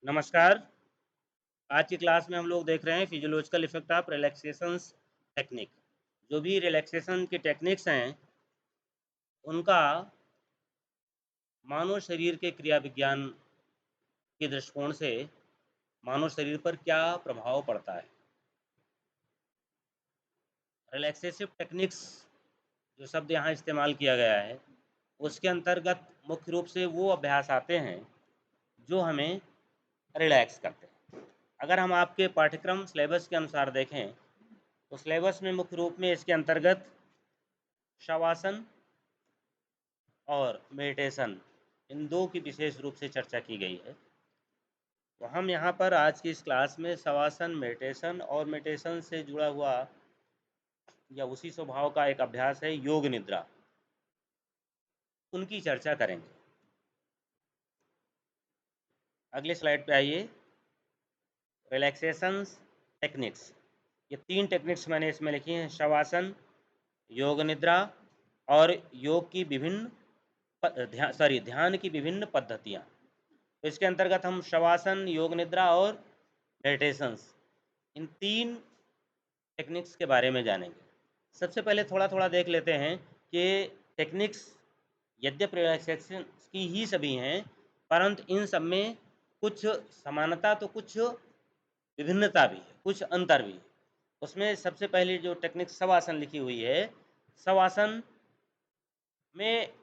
नमस्कार। आज की क्लास में हम लोग देख रहे हैं physiological effect of relaxations technique. जो भी रिलैक्सेशन की टेक्निक्स हैं, उनका मानव शरीर के क्रिया विज्ञान के दृष्टिकोण से मानव शरीर पर क्या प्रभाव पड़ता है। रिलैक्सेसिव टेक्निक्स जो शब्द यहाँ इस्तेमाल किया गया है, उसके अंतर्गत मुख्य रूप से वो अभ्यास आते हैं जो हमें रिलैक्स करते हैं। अगर हम आपके पाठ्यक्रम सिलेबस के अनुसार देखें, तो सिलेबस में मुख्य रूप में इसके अंतर्गत शवासन और मेडिटेशन इन दो की विशेष रूप से चर्चा की गई है। तो हम यहाँ पर आज की इस क्लास में शवासन, मेडिटेशन और मेडिटेशन से जुड़ा हुआ या उसी स्वभाव का एक अभ्यास है योग निद्रा, उनकी चर्चा करेंगे। अगले स्लाइड पे आइए। रिलैक्सेशंस टेक्निक्स, ये 3 टेक्निक्स मैंने इसमें लिखी हैं: शवासन, योग निद्रा और योग की विभिन्न ध्यान की विभिन्न पद्धतियाँ। तो इसके अंतर्गत हम शवासन, योग निद्रा और मेडिटेशंस, इन 3 टेक्निक्स के बारे में जानेंगे। सबसे पहले थोड़ा-थोड़ा देख लेते हैं कि टेक्निक्स यद्यपि रिलैक्सेशन की ही सभी हैं, परंतु इन सब में कुछ समानता तो कुछ विभिन्नता भी है, कुछ अंतर भी है। उसमें सबसे पहली जो टेक्निक शवासन लिखी हुई है, शवासन में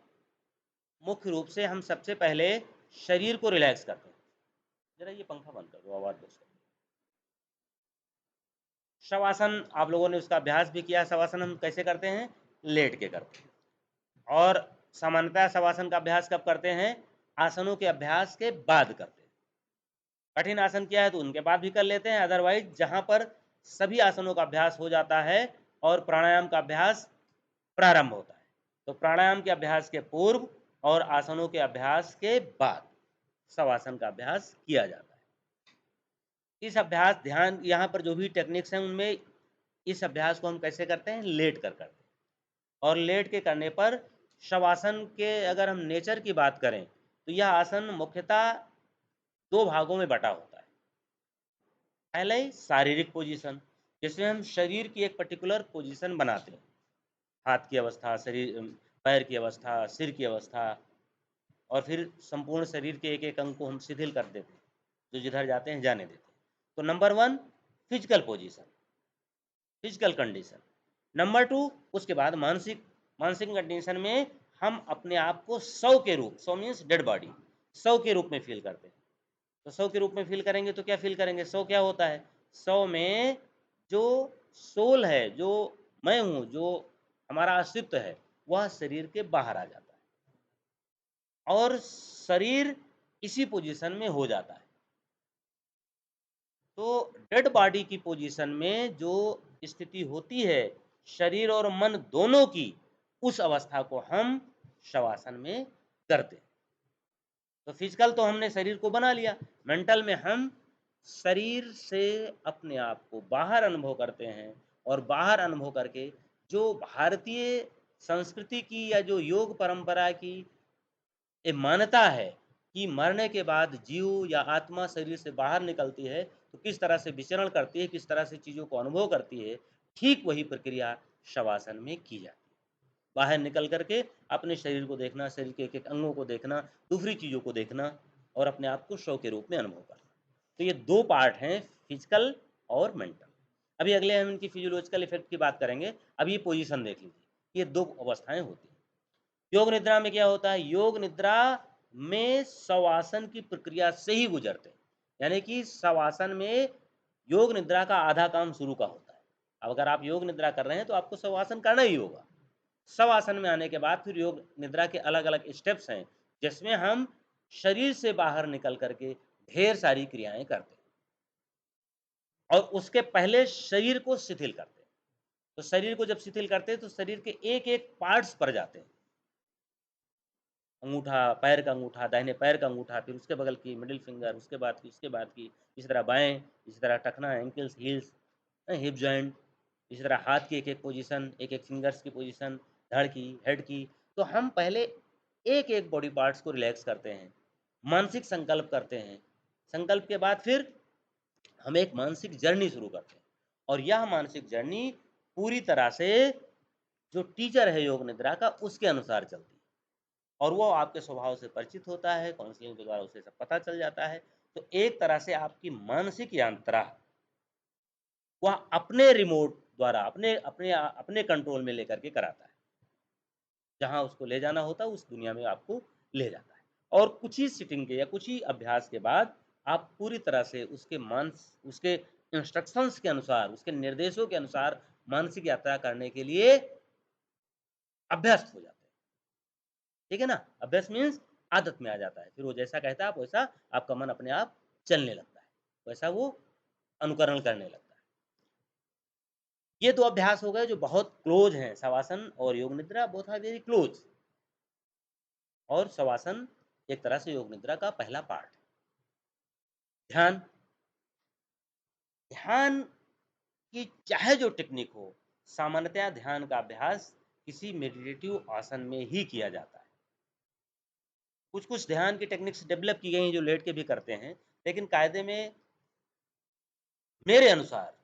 मुख्य रूप से हम सबसे पहले शरीर को रिलैक्स करते हैं। ज़रा ये पंखा बंद कर दो, आवाज़ बहुत हो। शवासन आप लोगों ने उसका अभ्यास भी किया। शवासन हम कैसे करते हैं? लेट के करते हैं। और सामान्यतः शवासन का अभ्यास कब करते हैं? आसनों के अभ्यास के बाद करते हैं। कठिन आसन किया है तो उनके बाद भी कर लेते हैं, अदरवाइज जहाँ पर सभी आसनों का अभ्यास हो जाता है और प्राणायाम का अभ्यास प्रारंभ होता है, तो प्राणायाम के अभ्यास के पूर्व और आसनों के अभ्यास के बाद शवासन का अभ्यास किया जाता है। इस अभ्यास ध्यान यहाँ पर जो भी टेक्निक्स हैं उनमें इस अभ्यास को हम कैसे करते हैं? लेट कर करते हैं। और लेट के करने पर शवासन के अगर हम नेचर की बात करें तो यह आसन मुख्यतः 2 भागों में बटा होता है। पहले शारीरिक पोजीशन, जिसमें हम शरीर की एक पर्टिकुलर पोजीशन बनाते हैं। हाथ की अवस्था, पैर की अवस्था, सिर की अवस्था, और फिर संपूर्ण शरीर के एक-एक अंग को हम शिथिल कर देते हैं, जो जिधर जाते हैं जाने देते हैं। तो number 1 physical position, physical condition. Number 2 उसके बाद मानसिक मानसिक कंडीशन में हम अपने आप को शव के रूप, शव मीन्स डेड बॉडी, शव के रूप में फ़ील करते हैं। तो शव के रूप में फ़ील करेंगे तो क्या फ़ील करेंगे? शव क्या होता है? शव में जो सोल है, जो मैं हूँ, जो हमारा अस्तित्व है, वह शरीर के बाहर आ जाता है और शरीर इसी पोजीशन में हो जाता है। तो डेड बॉडी की पोजीशन में जो स्थिति होती है शरीर और मन दोनों की, उस अवस्था को हम शवासन में करते हैं। तो फिजिकल तो हमने शरीर को बना लिया, मेंटल में हम शरीर से अपने आप को बाहर अनुभव करते हैं और बाहर अनुभव करके जो भारतीय संस्कृति की या जो योग परंपरा की ये मान्यता है कि मरने के बाद जीव या आत्मा शरीर से बाहर निकलती है, तो किस तरह से विचरण करती है, किस तरह से चीज़ों को अनुभव करती है, ठीक वही प्रक्रिया शवासन में की जाती है। बाहर निकल कर के अपने शरीर को देखना, शरीर के एक-एक अंगों को देखना, दूसरी चीज़ों को देखना और अपने आप को शव के रूप में अनुभव करना। तो ये 2 पार्ट हैं, फिजिकल और मेंटल। अभी अगले हम इनकी फिजियोलॉजिकल इफ़ेक्ट की बात करेंगे। अब ये पोज़ीशन देख लीजिए, ये 2 अवस्थाएँ होती हैं। योग निद्रा में क्या होता है? योग निद्रा में शवासन की प्रक्रिया से ही गुजरते हैं। यानी कि शवासन में योग निद्रा का आधा काम शुरू का होता है। अब अगर आप योग निद्रा कर रहे हैं तो आपको शवासन करना ही होगा। शवासन में आने के बाद फिर योग निद्रा के अलग-अलग स्टेप्स हैं, जिसमें हम शरीर से बाहर निकल कर के ढेर सारी क्रियाएँ करते हैं और उसके पहले शरीर को शिथिल करते हैं। तो शरीर को जब शिथिल करते हैं तो शरीर के एक-एक पार्ट्स पर जाते हैं। अंगूठा, पैर का अंगूठा, दाहिने पैर का अंगूठा, फिर उसके बगल की मिडिल फिंगर, उसके बाद की, उसके बाद की, इसी तरह बाएँ, इसी तरह टखना, एंकल्स, हील्स, हिप जॉइंट, इसी तरह हाथ की एक-एक पोजीशन, एक-एक फिंगर्स की पोजीशन, धड़ की, हेड की। तो हम पहले एक-एक बॉडी पार्ट्स को रिलैक्स करते हैं, मानसिक संकल्प करते हैं, संकल्प के बाद फिर हम एक मानसिक जर्नी शुरू करते हैं और यह मानसिक जर्नी पूरी तरह से जो टीचर है योग निद्रा का उसके अनुसार चलती है और वो आपके स्वभाव से परिचित होता है, काउंसलिंग के द्वारा उसे सब पता चल जाता है। तो एक तरह से आपकी मानसिक यात्रा वह अपने रिमोट द्वारा अपने कंट्रोल में लेकर के कराता है। जहाँ उसको ले जाना होता है उस दुनिया में आपको ले जाता है और कुछ ही सिटिंग के या कुछ ही अभ्यास के बाद आप पूरी तरह से उसके इंस्ट्रक्शंस के अनुसार, उसके निर्देशों के अनुसार मानसिक यात्रा करने के लिए अभ्यस्त हो जाते हैं। ठीक है ना? अभ्यस्त मीन्स आदत में आ जाता है। फिर वो जैसा कहता है आप वैसा आपका मन अपने आप चलने लगता है। वैसा वो अनुकरण करने लगता है। ये 2 अभ्यास हो गए जो बहुत क्लोज़ हैं, शवासन और योग निद्रा बोथ आर वेरी क्लोज़। और शवासन एक तरह से योग निद्रा का पहला पार्ट है। ध्यान, ध्यान की चाहे जो टेक्निक हो, सामान्यतया ध्यान का अभ्यास किसी मेडिटेटिव आसन में ही किया जाता है। कुछ-कुछ ध्यान की टेक्निक्स डेवलप की गई हैं जो लेट के भी करते हैं, लेकिन कायदे में मेरे अनुसार,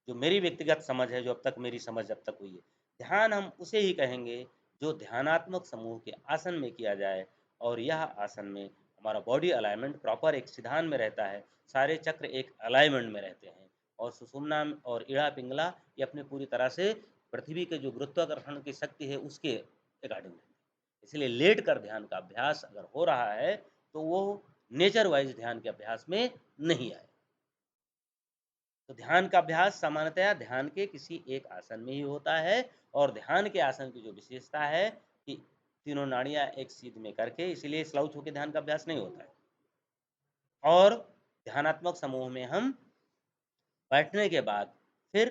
जो मेरी व्यक्तिगत समझ है, जो अब तक मेरी समझ अब तक हुई है, ध्यान हम उसे ही कहेंगे जो ध्यानात्मक समूह के आसन में किया जाए और यह आसन में हमारा बॉडी अलाइनमेंट प्रॉपर एक सिधान में रहता है, सारे चक्र एक अलाइनमेंट में रहते हैं और सुषुम्ना और इड़ा पिंगला ये अपने पूरी तरह से पृथ्वी के जो गुरुत्वाकर्षण की शक्ति है उसके अकॉर्डिंग रहते हैं। इसलिए लेट कर ध्यान का अभ्यास अगर हो रहा है, तो वो नेचर वाइज़ ध्यान के अभ्यास में नहीं आए। तो ध्यान का अभ्यास सामान्यतया ध्यान के किसी एक आसन में ही होता है और ध्यान के आसन की जो विशेषता है कि तीनों नाड़ियाँ एक सीध में करके इसलिए स्लाउच होके ध्यान का अभ्यास नहीं होता है। और ध्यानात्मक समूह में हम बैठने के बाद फिर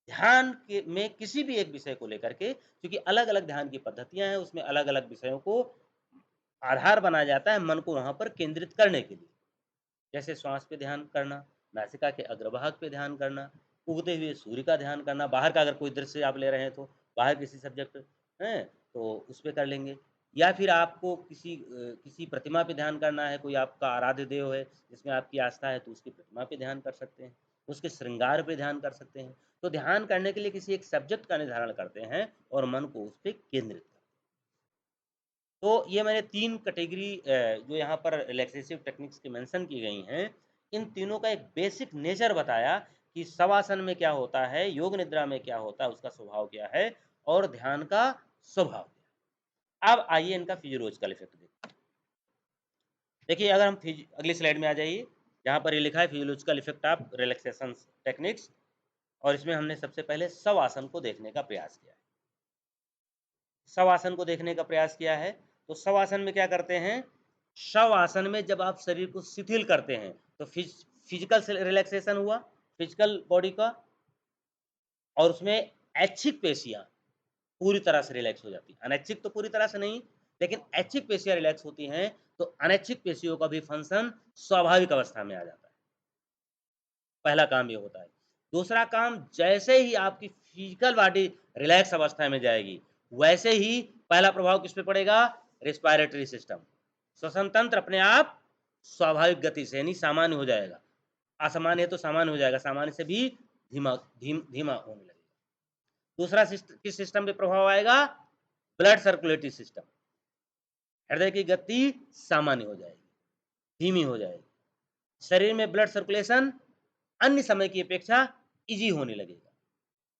ध्यान के में किसी भी एक विषय को लेकर के क्योंकि अलग-अलग ध्यान की पद्धतियाँ हैं, उसमें अलग-अलग विषयों को आधार बनाया जाता है मन को वहाँ पर केंद्रित करने के लिए। जैसे श्वास पे ध्यान करना, नासिका के अग्रभाग पे ध्यान करना, उगते हुए सूर्य का ध्यान करना, बाहर का अगर कोई दृश्य आप ले रहे हैं तो बाहर किसी सब्जेक्ट हैं, तो उस पे कर लेंगे। या फिर आपको किसी प्रतिमा पे ध्यान करना है, कोई आपका आराध्य देव है, जिसमें आपकी आस्था है, तो उसकी प्रतिमा पे ध्यान कर सकते हैं, उसके श्रृंगार पे ध्यान कर सकते हैं। तो ध्यान करने के लिए किसी एक सब्जेक्ट का निर्धारण करते हैं और मन को उस पे केंद्रित करते हैं। तो ये मैंने 3 कैटेगरी जो यहाँ पर रिलैक्सेसिव टेक्निक्स की मेंशन की गई हैं, इन तीनों का एक बेसिक नेचर बताया कि शवासन में क्या होता है, योग निद्रा में क्या होता है, उसका स्वभाव क्या है और ध्यान का स्वभाव क्या है। अब आइए इनका फिजियोलॉजिकल इफेक्ट देखते हैं। देखिए अगर हम अगली स्लाइड में आ जाइए, जहाँ पर ये लिखा है physiological effect of relaxation techniques और इसमें हमने सबसे पहले शवासन को देखने का प्रयास किया है। शवासन को देखने का प्रयास किया है, तो शवासन में क्या करते हैं? शवासन में जब आप शरीर को शिथिल करते हैं, तो फिजिकल रिलैक्सेशन हुआ, फिजिकल बॉडी का और उसमें ऐच्छिक पेशियाँ पूरी तरह से रिलैक्स हो जाती हैं। अनैच्छिक तो पूरी तरह से नहीं, लेकिन ऐच्छिक पेशियाँ रिलैक्स होती हैं, तो अनैच्छिक पेशियों का भी फंक्शन स्वाभाविक अवस्था में आ जाता है। पहला काम ये होता है। दूसरा काम जैसे ही आपकी फिजिकल बॉडी रिलैक्स अवस्था में जाएगी, वैसे ही पहला प्रभाव किस पे पड़ेगा? Respiratory system. श्वसन तंत्र अपने आप स्वाभाविक गति से यानी सामान्य हो जाएगा। असामान्य है तो सामान्य हो जाएगा, सामान्य से भी धीमा होने लगेगा। दूसरा किस सिस्टम पे प्रभाव आएगा? Blood circulatory system. हृदय की गति सामान्य हो जाएगी, धीमी हो जाएगी। शरीर में ब्लड सर्कुलेशन अन्य समय की अपेक्षा ईज़ी होने लगेगा।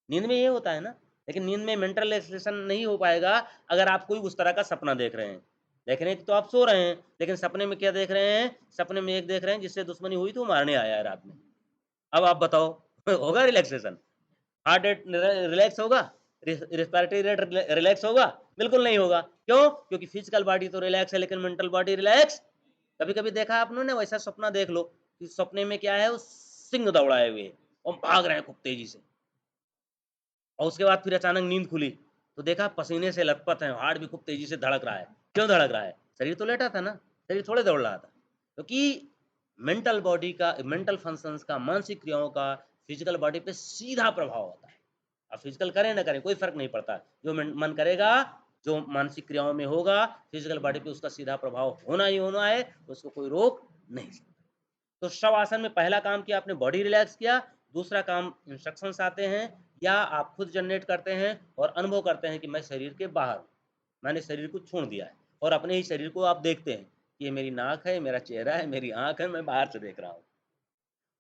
नींद में ये होता है ना, लेकिन नींद में मेंटल रिलैक्सेशन नहीं हो पाएगा अगर आप कोई उस तरह का सपना देख रहे हैं। देख रहे हैं तो आप सो रहे हैं, लेकिन सपने में क्या देख रहे हैं? सपने में एक देख रहे हैं जिससे दुश्मनी हुई तो वो मारने आया है रात में। अब आप बताओ होगा रिलैक्सेशन? हार्ट रेट रिलैक्स होगा? रेस्पिरेटरी रेट रिलैक्स होगा? बिल्कुल नहीं होगा। क्यों? क्योंकि फिजिकल बॉडी तो रिलैक्स है लेकिन मेंटल बॉडी रिलैक्स कभी-कभी देखा आपने ना वैसा सपना देख लो कि सपने में क्या है वो सिंह दौड़ाए हुए और भाग रहे हैं खूब तेजी से और उसके बाद फिर अचानक नींद खुली तो देखा पसीने से लथपथ है, हार्ट भी खूब तेजी से धड़क रहा है। क्यों धड़क रहा है? शरीर तो लेटा था ना, शरीर थोड़े दौड़ रहा था। क्योंकि मेंटल बॉडी का मेंटल फंक्शंस का मानसिक क्रियाओं का फिजिकल बॉडी पे सीधा प्रभाव होता है। अब फिजिकल करें ना करें कोई फर्क नहीं पड़ता। जो मन करेगा, जो मानसिक क्रियाओं में होगा, फिजिकल बॉडी पे उसका सीधा प्रभाव होना ही होना है, उसको कोई रोक नहीं सकता। तो शव आसन में पहला काम किया आपने बॉडी रिलैक्स किया, दूसरा काम इंस्ट्रक्शंस आते हैं या आप खुद जनरेट करते हैं और अनुभव करते हैं कि मैं शरीर के बाहर हूँ, मैंने शरीर को छोड़ दिया है और अपने ही शरीर को आप देखते हैं कि ये मेरी नाक है, मेरा चेहरा है, मेरी आँख है, मैं बाहर से देख रहा हूँ।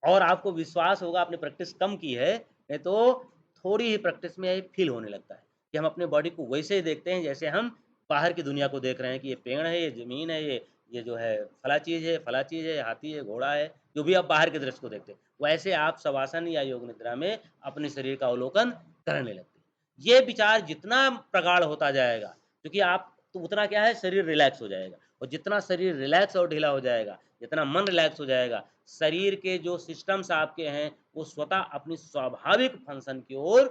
और आपको विश्वास होगा आपने प्रैक्टिस कम की है, नहीं तो थोड़ी ही प्रैक्टिस में ये फ़ील होने लगता है कि हम अपने बॉडी को वैसे ही देखते हैं जैसे हम बाहर की दुनिया को देख रहे हैं कि ये पेड़ है, ये ज़मीन है, ये जो है फला चीज़ है, फला चीज़ है, हाथी है, घोड़ा है, जो भी आप बाहर के दृश्य को देखते हैं। वैसे आप शवासन या योग निद्रा में अपने शरीर का अवलोकन करने लगते हैं। ये विचार जितना प्रगाढ़ होता जाएगा, क्योंकि आप तो उतना क्या है शरीर रिलैक्स हो जाएगा और जितना शरीर रिलैक्स और ढीला हो जाएगा, जितना मन रिलैक्स हो जाएगा, शरीर के जो सिस्टम्स आपके हैं, वो स्वतः अपनी स्वाभाविक फंक्शन की ओर,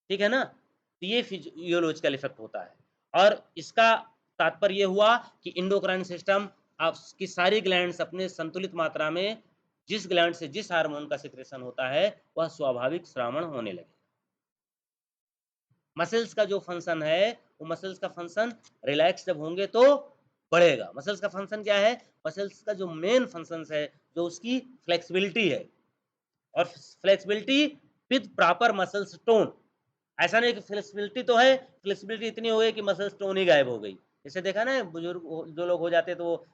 ठीक है ना? तो ये फिजियोलॉजिकल इफ़ेक्ट होता है और इसका तात्पर्य ये हुआ कि एंडोक्राइन सिस्टम आपकी सारी ग्लैंड्स अपने संतुलित मात्रा में जिस ग्लैंड से जिस हार्मोन का सिक्रेशन होता है, वह स्वाभाविक श्रावण होने लगे। मसल्स का जो फंक्शन है, वो मसल्स का फंक्शन रिलैक्स जब होंगे तो बढ़ेगा। मसल्स का फंक्शन क्या है? मसल्स का जो मेन फंक्शंस है, जो उसकी फ्लेक्सिबिलिटी है और flexibility with proper muscles tone. ऐसा नहीं कि फ्लेक्सिबिलिटी तो है, फ्लेक्सिबिलिटी इतनी हो गई कि मसल्स टोन ही गायब हो गई। जैसे देखा ना बुजुर्ग जो लोग हो जाते हैं तो वो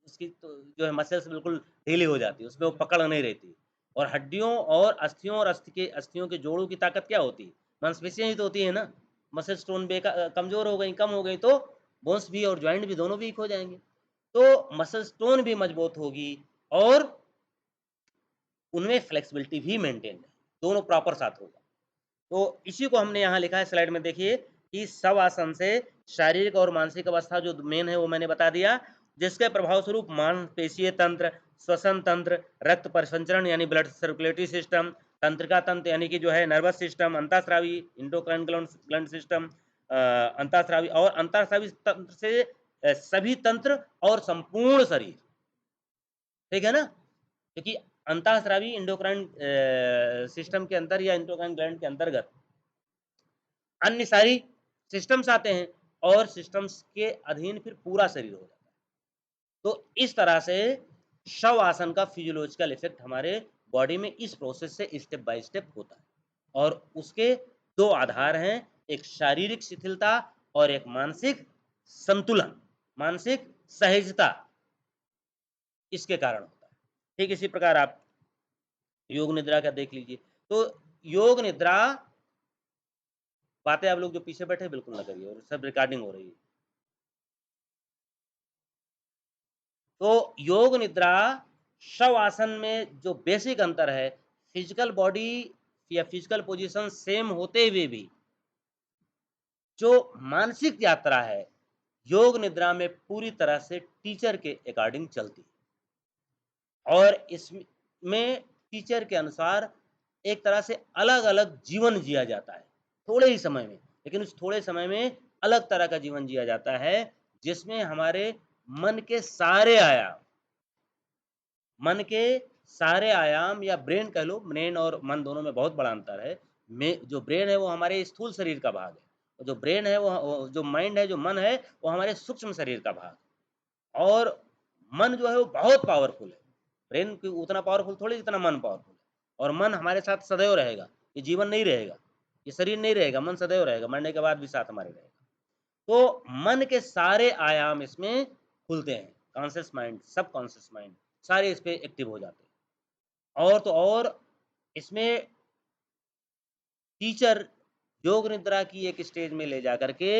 उसकी तो जो है मसल्स बिल्कुल ढीली हो जाती है, उसमें वो पकड़ नहीं रहती। और हड्डियों और अस्थियों और अस्थियों के जोड़ों की ताकत क्या होती है? मांसपेशियाँ ही तो होती है ना। मसल टोन कमज़ोर हो गई, कम हो गई तो बोन्स भी और जॉइंट भी दोनों वीक हो जाएँगे। तो मसल टोन भी मजबूत होगी और उनमें फ्लेक्सिबिलिटी भी मेंटेन है, दोनों प्रॉपर साथ होगा। तो इसी को हमने यहाँ लिखा है स्लाइड में देखिए कि शवासन से शारीरिक और मानसिक अवस्था जो मेन है वो मैंने बता दिया, जिसके प्रभाव स्वरूप मांसपेशीय तंत्र, श्वसन तंत्र, रक्त परिसंचरण यानी ब्लड सर्कुलेटरी सिस्टम, तंत्रिका तंत्र यानी कि जो है नर्वस सिस्टम, अंतःस्रावी इंडोक्राइन ग्लैंड सिस्टम, अंतःस्रावी और अंतःस्रावी तंत्र से सभी तंत्र और संपूर्ण शरीर, ठीक है ना? क्योंकि अंतःस्रावी इंडोक्राइन सिस्टम के अंदर या इंडोक्राइन ग्लैंड के अंतर्गत अन्य सारी सिस्टम्स आते हैं और सिस्टम्स के अधीन फिर पूरा शरीर हो जाता है। तो इस तरह से शव आसन का फिजियोलॉजिकल इफेक्ट हमारे बॉडी में इस प्रोसेस से स्टेप बाय स्टेप होता है और उसके 2 आधार हैं, एक शारीरिक शिथिलता और एक मानसिक संतुलन, मानसिक सहजता इसके कारण होता है। ठीक इसी प्रकार आप योग निद्रा का देख लीजिए। तो योग निद्रा बातें आप लोग जो पीछे बैठे हैं बिल्कुल ना करिए और सब रिकॉर्डिंग हो रही है। तो योग निद्रा शव आसन में जो बेसिक अंतर है, फिजिकल बॉडी या फिजिकल पोजीशन सेम होते हुए भी जो मानसिक यात्रा है, योग निद्रा में पूरी तरह से टीचर के अकॉर्डिंग चलती है और इसमें टीचर के अनुसार एक तरह से अलग-अलग जीवन जिया जाता है, थोड़े ही समय में। लेकिन उस थोड़े समय में अलग तरह का जीवन जिया जाता है, जिसमें हमारे मन के सारे आयाम, मन के सारे आयाम या ब्रेन कह लो, ब्रेन और मन दोनों में बहुत बड़ा अंतर है। में जो ब्रेन है वो हमारे स्थूल शरीर का भाग है और जो ब्रेन है वो जो माइंड है, जो मन है, वो हमारे सूक्ष्म शरीर का भाग है। और मन जो है वो बहुत पावरफुल है। ब्रेन की उतना पावरफुल थोड़ी जितना मन पावरफुल है और मन हमारे साथ सदैव रहेगा। ये जीवन नहीं रहेगा, ये शरीर नहीं रहेगा, मन सदैव रहेगा, मरने के बाद भी साथ हमारे रहेगा। तो मन के सारे आयाम इसमें खुलते हैं, कॉन्शियस माइंड, सबकॉन्शियस माइंड सारे इस पे एक्टिव हो जाते हैं। और तो और इसमें टीचर योग निद्रा की एक स्टेज में ले जाकर के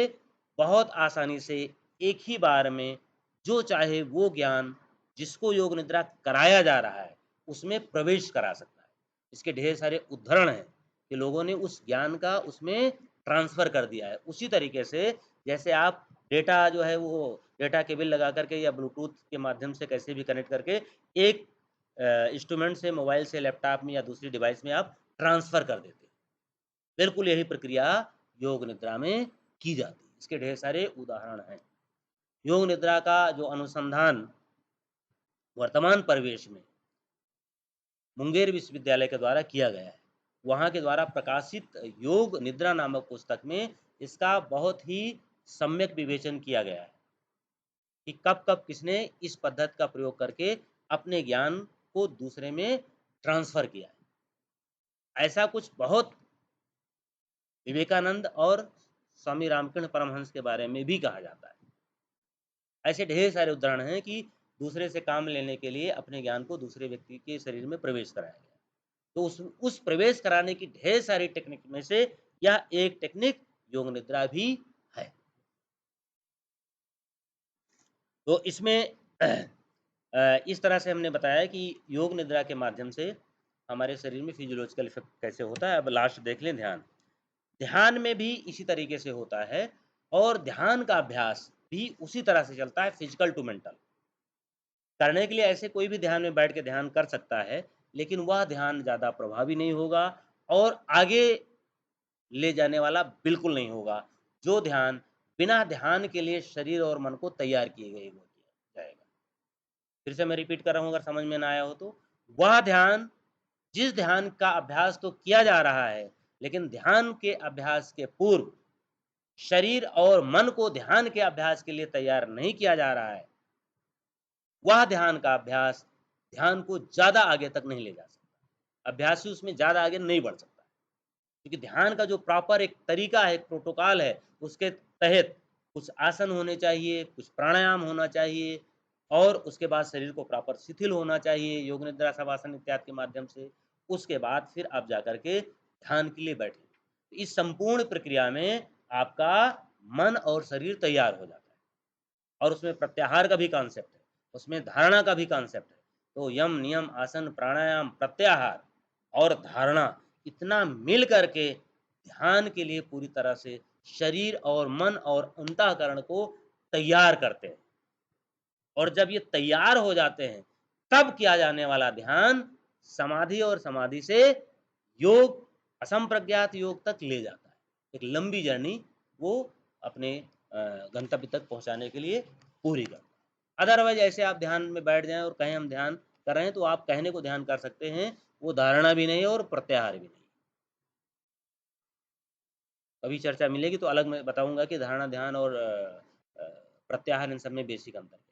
बहुत आसानी से एक ही बार में जो चाहे वो ज्ञान जिसको योग निद्रा कराया जा रहा है, उसमें प्रवेश करा सकता है। इसके ढेर सारे उदाहरण हैं कि लोगों ने उस ज्ञान का उसमें ट्रांसफ़र कर दिया है। उसी तरीके से जैसे आप डेटा जो है वो डेटा केबल लगा कर के या ब्लूटूथ के माध्यम से कैसे भी कनेक्ट करके एक इंस्ट्रूमेंट से, मोबाइल से, लैपटॉप में या दूसरी डिवाइस में आप ट्रांसफ़र कर देते हैं। बिल्कुल यही प्रक्रिया योग निद्रा में की जाती है। इसके ढेर सारे उदाहरण हैं। योग निद्रा का जो अनुसंधान वर्तमान परिवेश में मुंगेर विश्वविद्यालय के द्वारा किया गया है। वहाँ के द्वारा प्रकाशित योग निद्रा नामक पुस्तक में इसका बहुत ही सम्यक विवेचन किया गया है कि कब-कब किसने इस पद्धति का प्रयोग करके अपने ज्ञान को दूसरे में ट्रांसफ़र किया है। ऐसा कुछ बहुत विवेकानंद और स्वामी रामकृष्ण परमहंस के बारे में भी कहा जाता है। ऐसे ढेर सारे उदाहरण हैं कि दूसरे से काम लेने के लिए अपने ज्ञान को दूसरे व्यक्ति के शरीर में प्रवेश कराया गया। तो उस प्रवेश कराने की ढेर सारी टेक्निक में से यह एक टेक्निक योग निद्रा भी है। तो इसमें इस तरह से हमने बताया कि योग निद्रा के माध्यम से हमारे शरीर में फिजियोलॉजिकल इफ़ेक्ट कैसे होता है। अब लास्ट देख लें ध्यान। ध्यान में भी इसी तरीके से होता है और ध्यान का अभ्यास भी उसी तरह से चलता है फिजिकल टू मेंटल। करने के लिए ऐसे कोई भी ध्यान में बैठ के ध्यान कर सकता है, लेकिन वह ध्यान ज़्यादा प्रभावी नहीं होगा और आगे ले जाने वाला बिल्कुल नहीं होगा। जो ध्यान बिना ध्यान के लिए शरीर और मन को तैयार किए गए वो किया जाएगा। फिर से मैं रिपीट कर रहा हूँ अगर समझ में ना आया हो तो। वह ध्यान जिस ध्यान का अभ्यास तो किया जा रहा है, लेकिन ध्यान के अभ्यास के पूर्व शरीर और मन को ध्यान के अभ्यास के लिए तैयार नहीं किया जा रहा है, वह ध्यान का अभ्यास ध्यान को ज़्यादा आगे तक नहीं ले जा सकता। अभ्यासी उसमें ज़्यादा आगे नहीं बढ़ सकता। क्योंकि ध्यान का जो प्रॉपर एक तरीका है, एक प्रोटोकॉल है, उसके तहत कुछ आसन होने चाहिए, कुछ प्राणायाम होना चाहिए और उसके बाद शरीर को प्रॉपर शिथिल होना चाहिए योग निद्रा शवासन इत्यादि के माध्यम से। उसके बाद फिर आप जाकर के ध्यान के लिए बैठें। इस संपूर्ण प्रक्रिया में आपका मन और शरीर तैयार हो जाता है और उसमें प्रत्याहार का भी कॉन्सेप्ट है, उसमें धारणा का भी कॉन्सेप्ट है। तो यम, नियम, आसन, प्राणायाम, प्रत्याहार और धारणा इतना मिल कर के ध्यान के लिए पूरी तरह से शरीर और मन और अंतःकरण को तैयार करते हैं। और जब ये तैयार हो जाते हैं, तब किया जाने वाला ध्यान समाधि और समाधि से योग, असंप्रज्ञात योग तक ले जाता है। एक लंबी जर्नी वो अपने गंतव्य तक पहुँचाने के लिए पूरी करता है। अदरवाइज़ ऐसे आप ध्यान में बैठ जाएँ और कहें हम ध्यान कर रहे हैं, तो आप कहने को ध्यान कर सकते हैं, वो धारणा भी नहीं है और प्रत्याहार भी नहीं। कभी चर्चा मिलेगी तो अलग मैं बताऊँगा कि धारणा, ध्यान और प्रत्याहार इन सब में बेसिक अंतर है।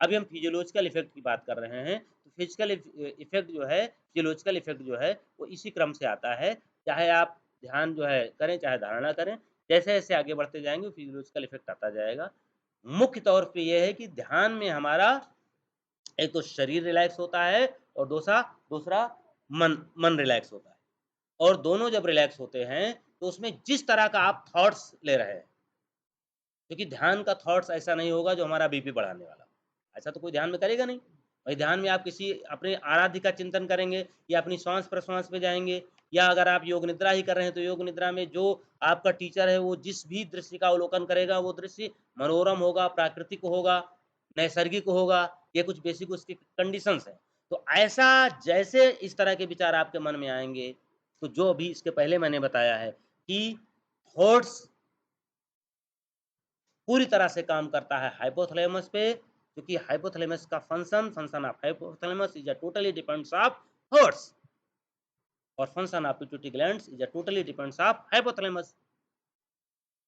अभी हम फिजियोलॉजिकल इफ़ेक्ट की बात कर रहे हैं, तो फिजिकल इफ़ेक्ट जो है, फिजियोलॉजिकल इफ़ेक्ट जो है, वो इसी क्रम से आता है। चाहे आप ध्यान जो है करें, चाहे धारणा करें, जैसे-जैसे आगे बढ़ते जाएँगे फिजियोलॉजिकल इफ़ेक्ट आता जाएगा। मुख्य तौर पे ये है कि ध्यान में हमारा एक तो शरीर रिलैक्स होता है और दूसरा दूसरा मन मन रिलैक्स होता है। और दोनों जब रिलैक्स होते हैं, तो उसमें जिस तरह का आप थॉट्स ले रहे हैं, क्योंकि ध्यान का थॉट्स ऐसा नहीं होगा जो हमारा बीपी बढ़ाने वाला हो। ऐसा तो कोई ध्यान में करेगा नहीं। वही ध्यान में आप किसी अपने आराध्य का चिंतन करेंगे या अपनी श्वास-प्रश्वास पे जाएँगे या अगर आप योग निद्रा ही कर रहे हैं, तो योग निद्रा में जो आपका टीचर है, वो जिस भी दृश्य का अवलोकन करेगा, वो दृश्य मनोरम होगा, प्राकृतिक होगा, नैसर्गिक होगा। ये कुछ बेसिक उसकी कंडीशंस हैं। तो ऐसा जैसे इस तरह के विचार आपके मन में आएँगे, तो जो अभी इसके पहले मैंने बताया है कि थॉट्स पूरी तरह से काम करता है हाइपोथैलेमस पे, क्योंकि हाइपोथैलेमस का function of hypothalamus is a totally depends of thoughts और function of pituitary glands is a totally depends of hypothalamus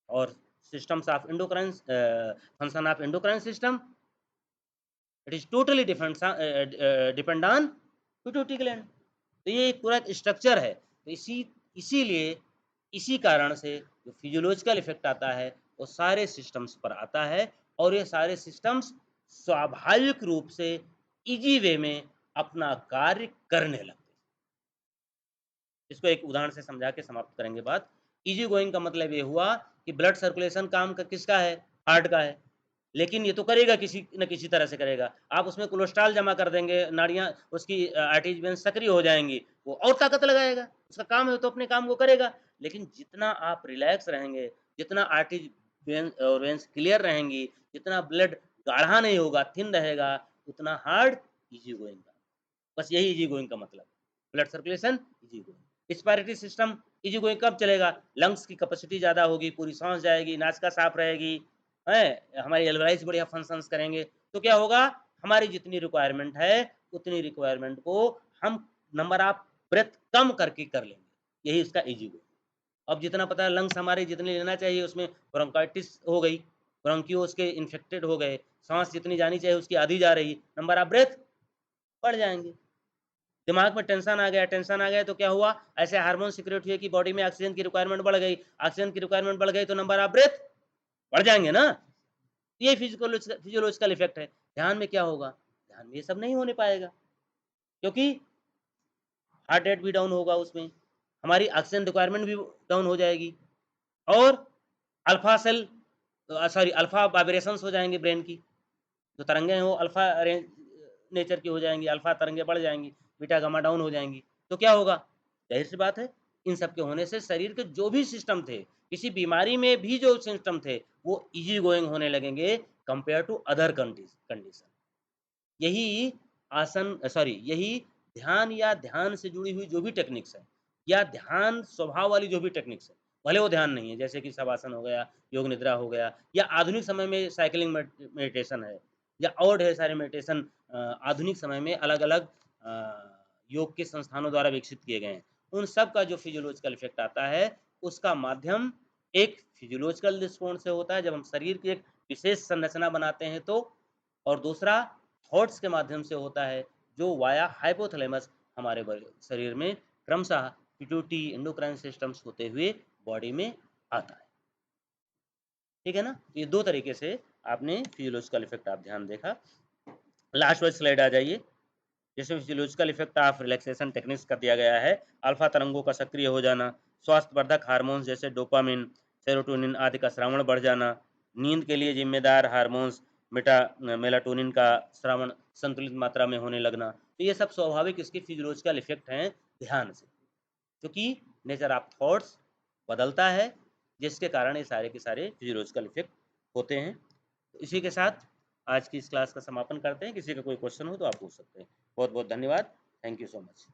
और systems of endocrine function of endocrine system it is totally depend on pituitary gland. तो ये एक पूरा structure है। तो इसीलिए इसी कारण से जो फिजियोलॉजिकल इफ़ेक्ट आता है, वो सारे सिस्टम्स पर आता है और ये सारे सिस्टम्स स्वाभाविक रूप से ईज़ी वे में अपना कार्य करने लगते हैं। इसको एक उदाहरण से समझा के समाप्त करेंगे बात। ईज़ी गोइंग का मतलब ये हुआ कि ब्लड सर्कुलेशन काम क किसका है? हार्ट का है। लेकिन ये तो करेगा किसी न किसी तरह से करेगा। आप उसमें कोलेस्ट्रॉल जमा कर देंगे, नाड़ियाँ उसकी आर्टरीज़ वेन्स सक्रिय हो जाएँगी, वो और ताकत लगाएगा। उसका काम है तो अपने काम को करेगा। लेकिन जितना आप रिलैक्स रहेंगे, जितना आर्टरीज़ वेन और वेन्स क्लियर रहेंगी, जितना ब्लड गाढ़ा नहीं होगा, थिन रहेगा, उतना हार्ट ईज़ी गोइंग का। बस यही ईज़ी गोइंग का मतलब है। Blood circulation easy going. Respiratory system easy going कब चलेगा? लंग्स की कैपेसिटी ज़्यादा होगी, पूरी साँस जाएगी, नासिका साफ रहेगी, हैं? हमारी एल्वेलाइज़ बढ़िया फंक्शंस करेंगे। तो क्या होगा? हमारी जितनी रिक्वायरमेंट है, उतनी रिक्वायरमेंट को हम नंबर ऑफ ब्रेथ कम करके कर लेंगे। यही उसका ईज़ी गोइंग। अब जितना पता है लंग्स हमारे जितने लेना चाहिए उसमें ब्रोंकाइटिस हो गई। ब्रोंकियो उसके इन्फेक्टेड हो गए, सांस जितनी जानी चाहिए उसकी आधी जा रही, नंबर ऑफ ब्रेथ बढ़ जाएंगे। दिमाग में टेंशन आ गया तो क्या हुआ, ऐसे हार्मोन सिक्रेट हुए कि बॉडी में ऑक्सीजन की रिक्वायरमेंट बढ़ गई, ऑक्सीजन की रिक्वायरमेंट बढ़ गई तो नंबर ऑफ ब्रेथ बढ़ जाएंगे ना। ये फिजियोलॉजिकल इफेक्ट है। ध्यान में क्या होगा, ध्यान में ये सब नहीं होने पाएगा, क्योंकि हार्ट रेट भी डाउन होगा, उसमें हमारी ऑक्सीजन रिक्वायरमेंट भी डाउन हो जाएगी, और alpha cell sorry alpha vibrations हो जाएंगे, ब्रेन की जो तरंगें हैं वो अल्फा रेंज नेचर की हो जाएंगी, अल्फा तरंगें बढ़ जाएंगी, बीटा गामा डाउन हो जाएंगी, तो क्या होगा, जाहिर सी बात है इन सब के होने से शरीर के जो भी सिस्टम थे, किसी बीमारी में भी जो सिस्टम थे वो इजी गोइंग होने लगेंगे कंपेयर टू अदर कंडीशन। यही यही ध्यान या ध्यान से जुड़ी हुई जो भी टेक्निक्स है, या ध्यान स्वभाव वाली जो भी टेक्निक्स है, भले वो ध्यान नहीं है, जैसे कि शवासन हो गया, योग निद्रा हो गया, या आधुनिक समय में साइकिलिंग मेडिटेशन है, या और ढेर सारे मेडिटेशन आधुनिक समय में अलग अलग योग के संस्थानों द्वारा विकसित किए गए हैं। उन सब का जो फिजियोलॉजिकल इफेक्ट आता है उसका माध्यम एक फिजियोलॉजिकल दृष्टिकोण से होता है, जब हम शरीर की एक विशेष संरचना बनाते हैं तो, और दूसरा थॉट्स के माध्यम से होता है, जो वाया हाइपोथैलेमस हमारे शरीर में क्रमशः पिट्यूटरी एंडोक्राइन सिस्टम्स होते हुए बॉडी में आता है। ठीक है ना, ये दो तरीके से आपने फिजियोलॉजिकल इफेक्ट आप ध्यान देखा। लास्ट वाली स्लाइड आ जाइए। जैसे physiological effect of relaxation techniques का दिया गया है, अल्फा तरंगों का सक्रिय हो जाना, स्वास्थ्यवर्धक हार्मोन्स जैसे डोपामिन, सेरोटोनिन आदि का श्रावण बढ़ जाना, नींद के लिए जिम्मेदार हार्मोन्स मेलाटोनिन का श्रावण संतुलित मात्रा में होने लगना, तो ये सब स्वाभाविक इसके फिजियोलॉजिकल इफेक्ट हैं ध्यान से, क्योंकि नेचर ऑफ थॉट्स बदलता है, जिसके कारण ये सारे के सारे फिजियोलॉजिकल इफेक्ट होते हैं। तो इसी के साथ आज की इस क्लास का समापन करते हैं। किसी का कोई क्वेश्चन हो तो आप पूछ सकते हैं। बहुत बहुत धन्यवाद। Thank you so much.